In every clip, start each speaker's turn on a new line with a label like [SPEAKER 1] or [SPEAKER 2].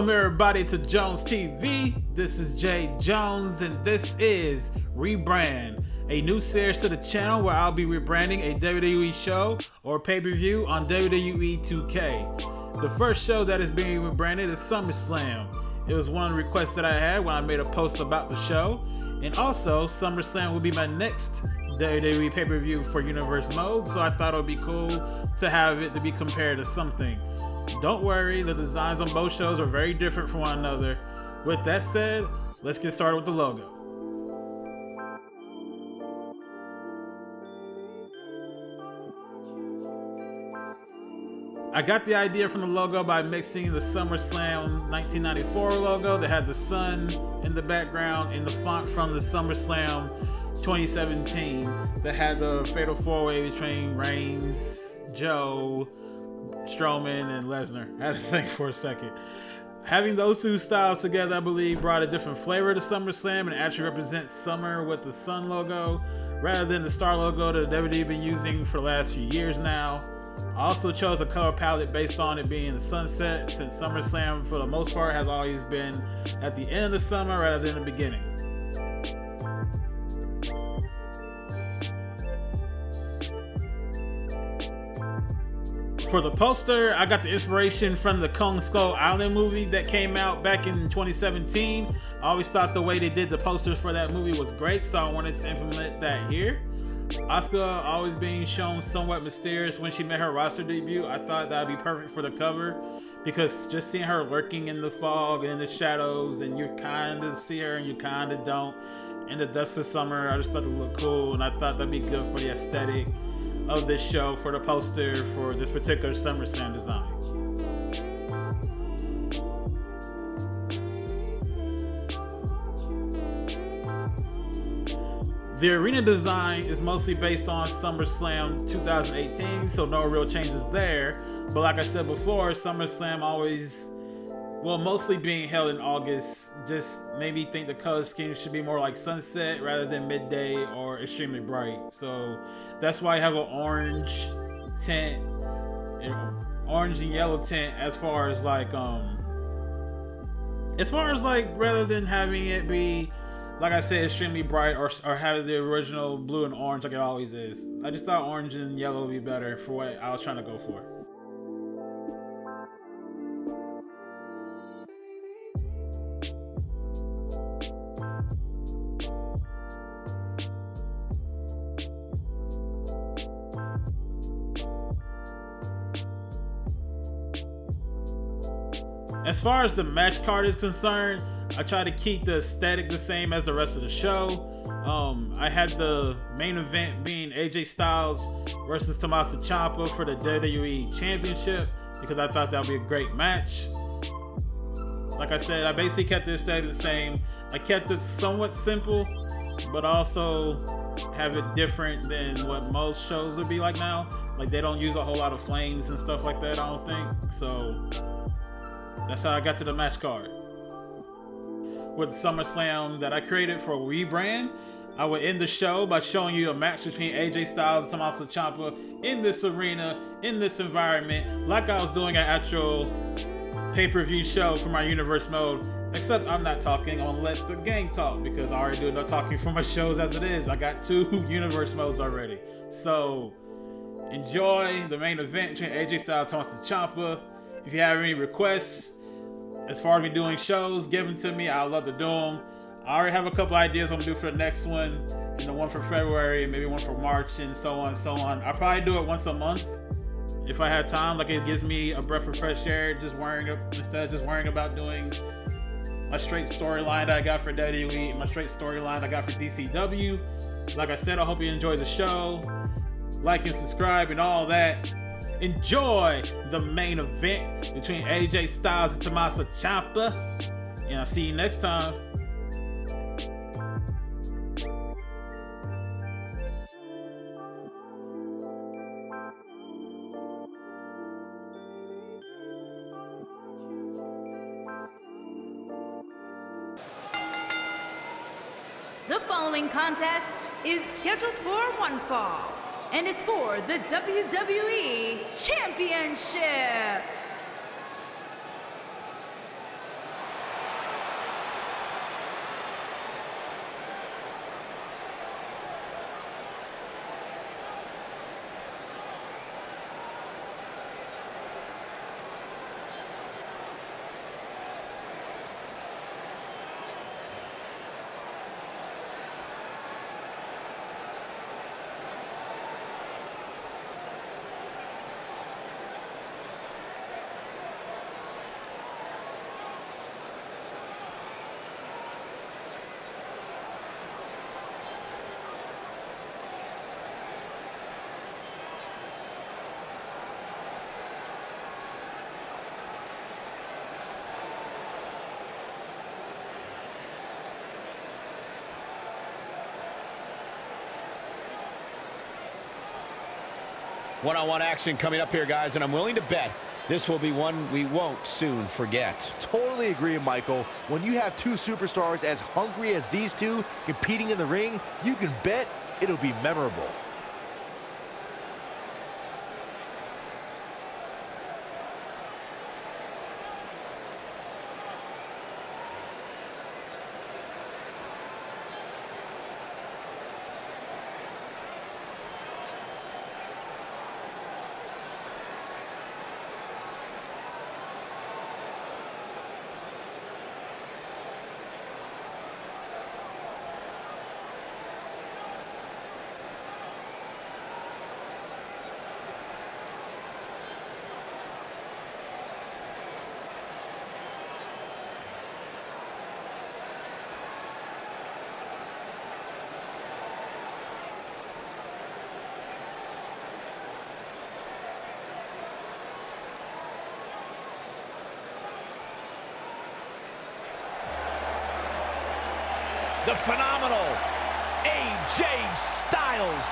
[SPEAKER 1] Welcome everybody to JonesTv. This is Jay Jones and this is ReBRAND, a new series to the channel where I'll be rebranding a WWE show or pay-per-view on WWE2K. The first show that is being rebranded is Summerslam. It was one of the requests that I had when I made a post about the show. And also, Summerslam will be my next WWE pay-per-view for Universe Mode, so I thought it would be cool to have it to be compared to something. Don't worry, the designs on both shows are very different from one another. With that said, let's get started with the logo. I got the idea from the logo by mixing the SummerSlam 1994 logo that had the sun in the background and the font from the SummerSlam 2017 that had the Fatal 4-Way between Reigns, Joe, Strowman, and Lesnar. I had to think for a second. Having those two styles together, I believe, brought a different flavor to SummerSlam and actually represents summer with the sun logo rather than the star logo that WWE been using for the last few years now. I also chose a color palette based on it being the sunset, since SummerSlam for the most part has always been at the end of the summer rather than the beginning. For the poster, I got the inspiration from the Kong Skull Island movie that came out back in 2017. I always thought the way they did the posters for that movie was great, so I wanted to implement that here. Asuka always being shown somewhat mysterious when she made her roster debut. I thought that would be perfect for the cover, because just seeing her lurking in the fog and in the shadows, and you kind of see her and you kind of don't. In the dusk of summer, I just thought it looked cool, and I thought that'd be good for the aesthetic of this show for the poster for this particular SummerSlam design. The arena design is mostly based on SummerSlam 2018, so no real changes there. But like I said before, SummerSlam always, well, mostly being held in August, just made me think the color scheme should be more like sunset rather than midday or extremely bright. So that's why I have an orange tint, orange and yellow tint as far as like rather than having it be, like I said, extremely bright or have the original blue and orange like it always is. I just thought orange and yellow would be better for what I was trying to go for. As far as the match card is concerned, I try to keep the aesthetic the same as the rest of the show. I had the main event being AJ Styles versus Tommaso Ciampa for the WWE Championship because I thought that would be a great match. Like I said, I basically kept the aesthetic the same. I kept it somewhat simple, but also have it different than what most shows would be like now. Like, they don't use a whole lot of flames and stuff like that, I don't think. So that's how I got to the match card. With SummerSlam that I created for ReBRAND, I would end the show by showing you a match between AJ Styles and Tommaso Ciampa in this arena, in this environment, like I was doing an actual pay-per-view show for my Universe Mode. Except I'm not talking, I'm gonna let the gang talk because I already do enough talking for my shows as it is. I got 2 Universe Modes already. So enjoy the main event between AJ Styles and Tommaso Ciampa. If you have any requests as far as me doing shows, give them to me. I'd love to do them. I already have a couple ideas I'm gonna do for the next one, and the one for February, maybe one for March, and so on and so on. I'll probably do it once a month if I had time. Like, it gives me a breath of fresh air, instead of just worrying about doing my straight storyline that I got for WWE and my straight storyline I got for DCW. Like I said, I hope you enjoy the show. Like and subscribe and all that. Enjoy the main event between AJ Styles and Tommaso Ciampa. And I'll see you next time.
[SPEAKER 2] The following contest is scheduled for one fall and is for the WWE Championship.
[SPEAKER 3] One-on-one action coming up here, guys, and I'm willing to bet this will be one we won't soon forget.
[SPEAKER 4] Totally agree, Michael. When you have two superstars as hungry as these two competing in the ring, you can bet it'll be memorable. The phenomenal AJ Styles.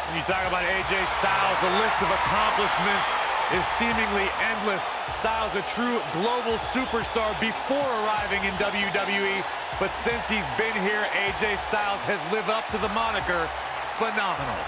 [SPEAKER 5] When you talk about AJ Styles, the list of accomplishments is seemingly endless. Styles, a true global superstar before arriving in WWE. But since he's been here, AJ Styles has lived up to the moniker phenomenal.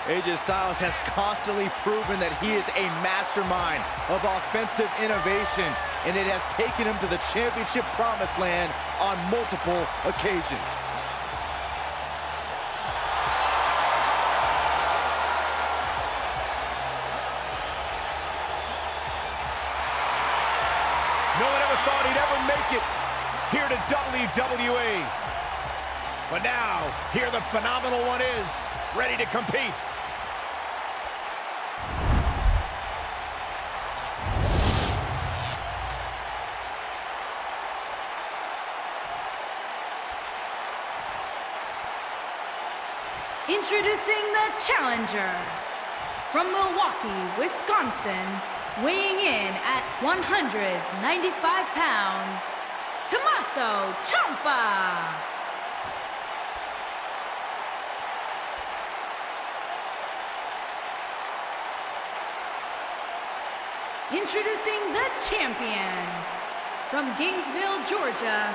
[SPEAKER 4] AJ Styles has constantly proven that he is a mastermind of offensive innovation, and it has taken him to the championship promised land on multiple occasions. No one ever thought he'd ever make it here to WWE. But now, here the phenomenal one is, ready to compete.
[SPEAKER 2] Introducing the challenger from Milwaukee, Wisconsin, weighing in at 195 pounds, Tommaso Ciampa. Introducing the champion from Gainesville, Georgia,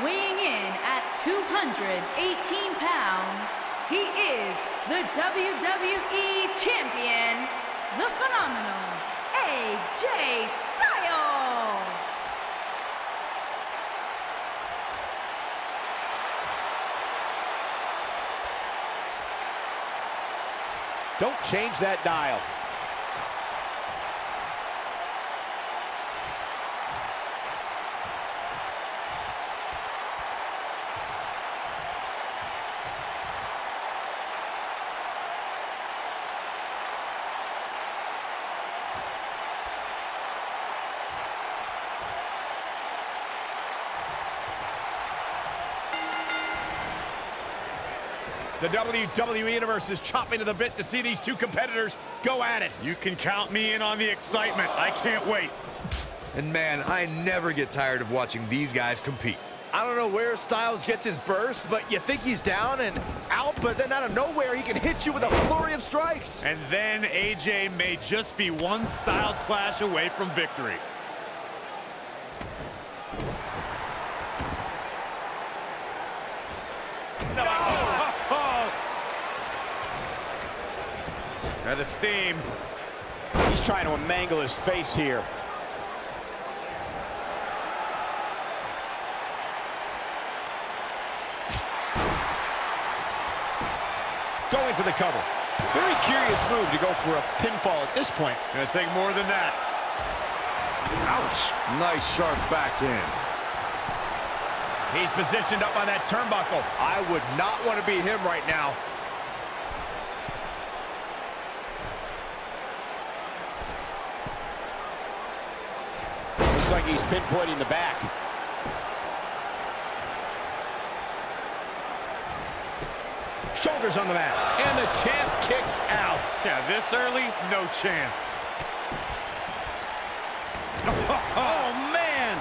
[SPEAKER 2] weighing in at 218 pounds, he is the WWE Champion, the phenomenal AJ Styles.
[SPEAKER 4] Don't change that dial. The WWE Universe is chopping to the bit to see these two competitors go at it.
[SPEAKER 5] You can count me in on the excitement. I can't wait.
[SPEAKER 6] And man, I never get tired of watching these guys compete.
[SPEAKER 4] I don't know where Styles gets his burst, but you think he's down and out, but then out of nowhere, he can hit you with a flurry of strikes.
[SPEAKER 5] And then AJ may just be one Styles clash away from victory. Got a steam.
[SPEAKER 3] He's trying to mangle his face here. Going for the cover. Very curious move to go for a pinfall at this point.
[SPEAKER 5] Gonna take more than that.
[SPEAKER 6] Ouch. Nice sharp back in.
[SPEAKER 4] He's positioned up on that turnbuckle. I would not want to be him right now.
[SPEAKER 3] Looks like he's pinpointing the back. Shoulders on the mat. And the champ kicks out.
[SPEAKER 5] Yeah, this early, no chance.
[SPEAKER 3] Oh, man!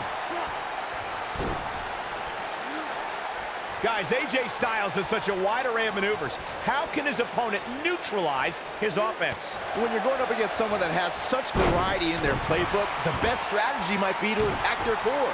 [SPEAKER 3] Guys, AJ Styles has such a wide array of maneuvers. How can his opponent neutralize his offense?
[SPEAKER 4] When you're going up against someone that has such variety in their playbook, the best strategy might be to attack their core.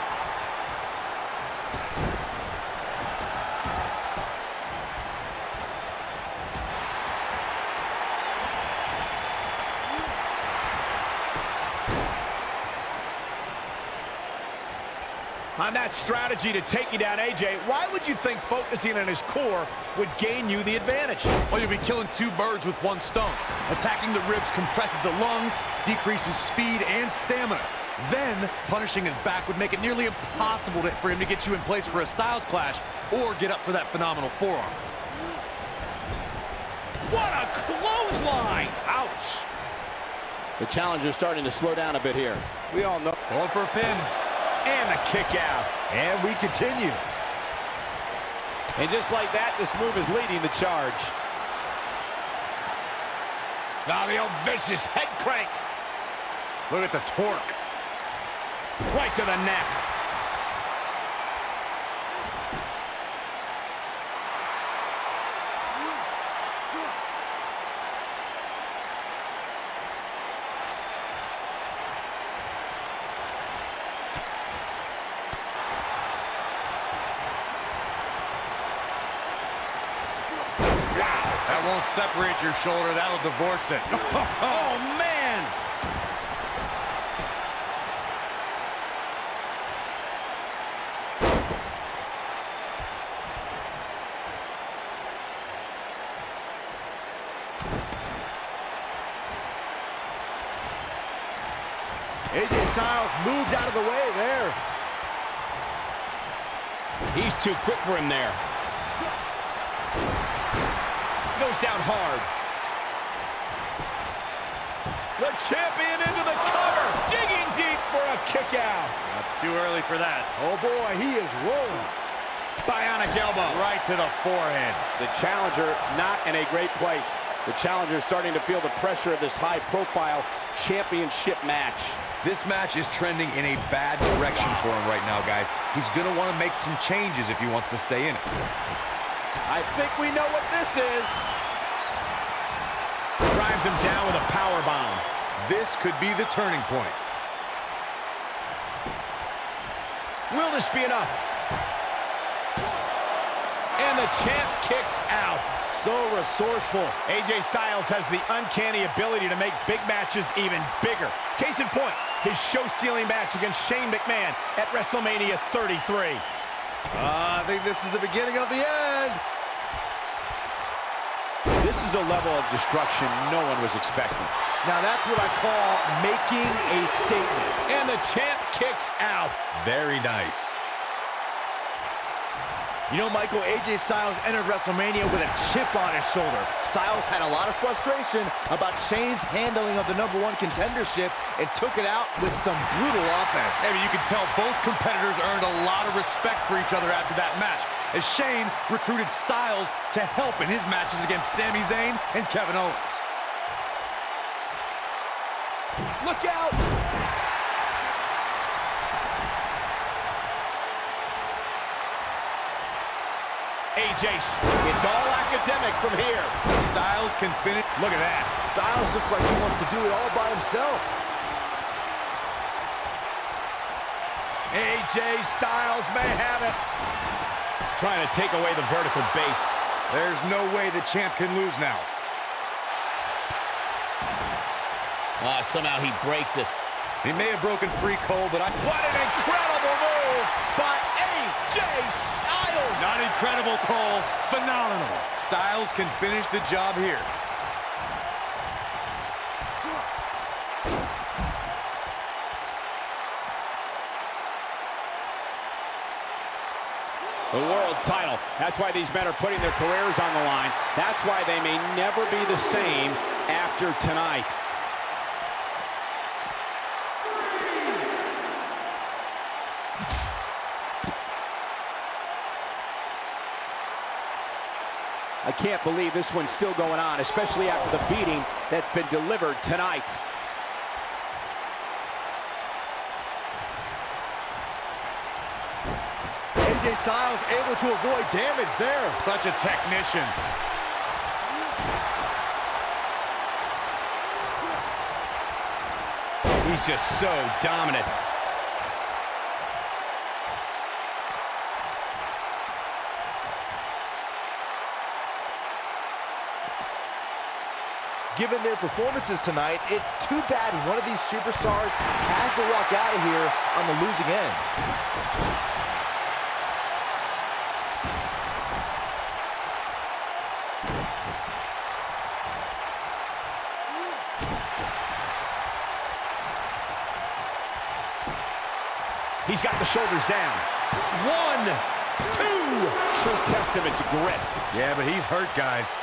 [SPEAKER 3] On that strategy to take you down, AJ, why would you think focusing on his core would gain you the advantage?
[SPEAKER 5] Well, you'll be killing two birds with one stone. Attacking the ribs compresses the lungs, decreases speed and stamina. Then, punishing his back would make it nearly impossible for him to get you in place for a Styles clash or get up for that phenomenal forearm.
[SPEAKER 3] What a clothesline!
[SPEAKER 5] Ouch!
[SPEAKER 3] The challenger's starting to slow down a bit here. We all know.
[SPEAKER 5] Going for a pin.
[SPEAKER 3] And a kick out.
[SPEAKER 4] And we continue.
[SPEAKER 3] And just like that, this move is leading the charge. Now the old vicious head crank.
[SPEAKER 5] Look at the torque.
[SPEAKER 3] Right to the neck.
[SPEAKER 5] That won't separate your shoulder. That'll divorce it.
[SPEAKER 3] Oh, man!
[SPEAKER 4] AJ Styles moved out of the way there.
[SPEAKER 3] He's too quick for him there. Goes down hard. The champion into the cover, digging deep for a kick out.
[SPEAKER 5] Too early for that.
[SPEAKER 4] Oh boy, he is rolling.
[SPEAKER 3] Bionic elbow.
[SPEAKER 5] Right to the forehead.
[SPEAKER 3] The challenger not in a great place. The challenger is starting to feel the pressure of this high-profile championship match.
[SPEAKER 6] This match is trending in a bad direction for him right now, guys. He's going to want to make some changes if he wants to stay in it.
[SPEAKER 3] I think we know what this is. Drives him down with a powerbomb.
[SPEAKER 6] This could be the turning point.
[SPEAKER 3] Will this be enough? And the champ kicks out.
[SPEAKER 4] So resourceful.
[SPEAKER 3] AJ Styles has the uncanny ability to make big matches even bigger. Case in point, his show-stealing match against Shane McMahon at WrestleMania 33.
[SPEAKER 4] I think this is the beginning of the end.
[SPEAKER 3] This is a level of destruction no one was expecting.
[SPEAKER 4] Now that's what I call making a statement.
[SPEAKER 3] And the champ kicks out.
[SPEAKER 6] Very nice.
[SPEAKER 4] You know, Michael, AJ Styles entered WrestleMania with a chip on his shoulder. Styles had a lot of frustration about Shane's handling of the #1 contendership and took it out with some brutal offense.
[SPEAKER 5] I mean, you can tell both competitors earned a lot of respect for each other after that match, as Shane recruited Styles to help in his matches against Sami Zayn and Kevin Owens.
[SPEAKER 3] Look out! AJ, it's all academic from here.
[SPEAKER 5] Styles can finish. Look at that.
[SPEAKER 4] Styles looks like he wants to do it all by himself.
[SPEAKER 3] AJ Styles may have it. Trying to take away the vertical base.
[SPEAKER 6] There's no way the champ can lose now.
[SPEAKER 3] Somehow he breaks it.
[SPEAKER 6] He may have broken free, Cole, but
[SPEAKER 3] What an incredible move by AJ Styles!
[SPEAKER 5] Not incredible, Cole. Phenomenal.
[SPEAKER 6] Styles can finish the job here.
[SPEAKER 3] The world title. That's why these men are putting their careers on the line. That's why they may never be the same after tonight.
[SPEAKER 7] can't believe this one's still going on, especially after the beating that's been delivered tonight.
[SPEAKER 4] AJ Styles able to avoid damage there.
[SPEAKER 5] Such a technician.
[SPEAKER 3] He's just so dominant.
[SPEAKER 4] Given their performances tonight, it's too bad one of these superstars has to walk out of here on the losing end.
[SPEAKER 3] He's got the shoulders down. 1, 2. True testament to grit.
[SPEAKER 5] Yeah, but he's hurt, guys.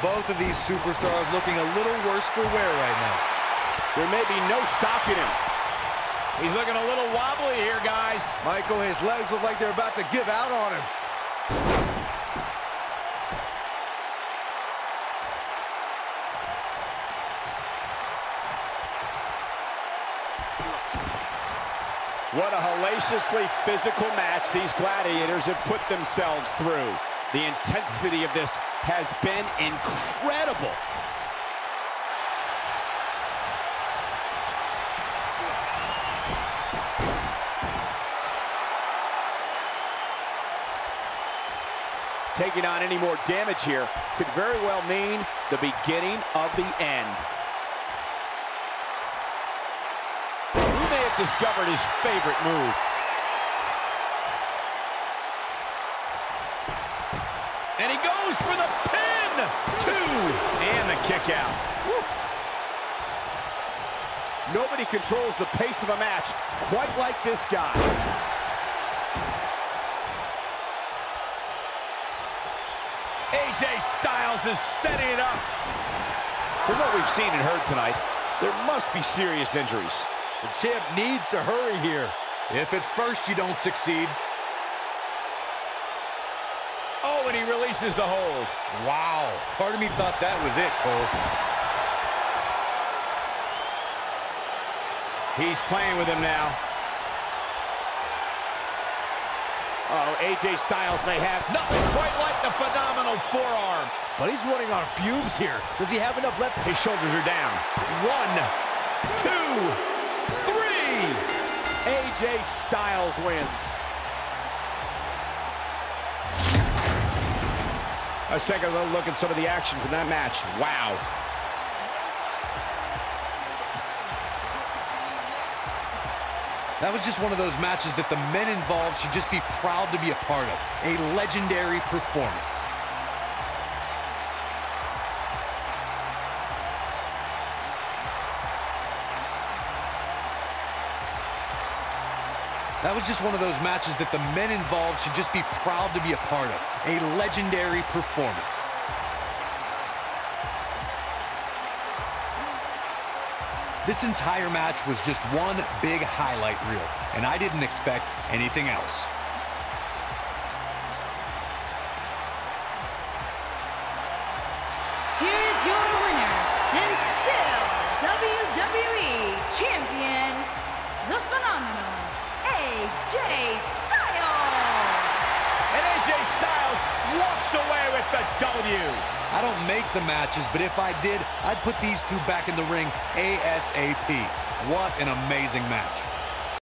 [SPEAKER 5] Both of these superstars looking a little worse for wear right now.
[SPEAKER 7] There may be no stopping him.
[SPEAKER 3] He's looking a little wobbly here, guys.
[SPEAKER 4] Michael, his legs look like they're about to give out on him.
[SPEAKER 7] What a hellaciously physical match these gladiators have put themselves through. The intensity of this has been incredible. Taking on any more damage here could very well mean the beginning of the end. He may have discovered his favorite move.
[SPEAKER 3] And he goes for the pin! 2! And the kick out. Woo.
[SPEAKER 7] Nobody controls the pace of a match quite like this guy.
[SPEAKER 3] AJ Styles is setting it up.
[SPEAKER 7] From what we've seen and heard tonight, there must be serious injuries.
[SPEAKER 4] The champ needs to hurry here.
[SPEAKER 5] If at first you don't succeed.
[SPEAKER 3] Oh, and he releases the hold.
[SPEAKER 5] Wow. Part of me thought that was it, Cole.
[SPEAKER 3] He's playing with him now.
[SPEAKER 7] Oh, AJ Styles may have
[SPEAKER 3] Nothing quite like the phenomenal forearm.
[SPEAKER 4] But he's running on fumes here. Does he have enough left?
[SPEAKER 3] His shoulders are down. 1, 2, 3.
[SPEAKER 7] AJ Styles wins.
[SPEAKER 3] Let's take a little look at some of the action from that match. Wow.
[SPEAKER 6] That was just one of those matches that the men involved should just be proud to be a part of. A legendary performance. That was just one of those matches that the men involved should just be proud to be a part of. A legendary performance. This entire match was just one big highlight reel, and I didn't expect anything else.
[SPEAKER 2] Here's your winner, and still WWE Champion, the phenomenal AJ Styles.
[SPEAKER 3] And AJ Styles walks away with the W.
[SPEAKER 6] I don't make the matches, but if I did, I'd put these two back in the ring ASAP. What an amazing match.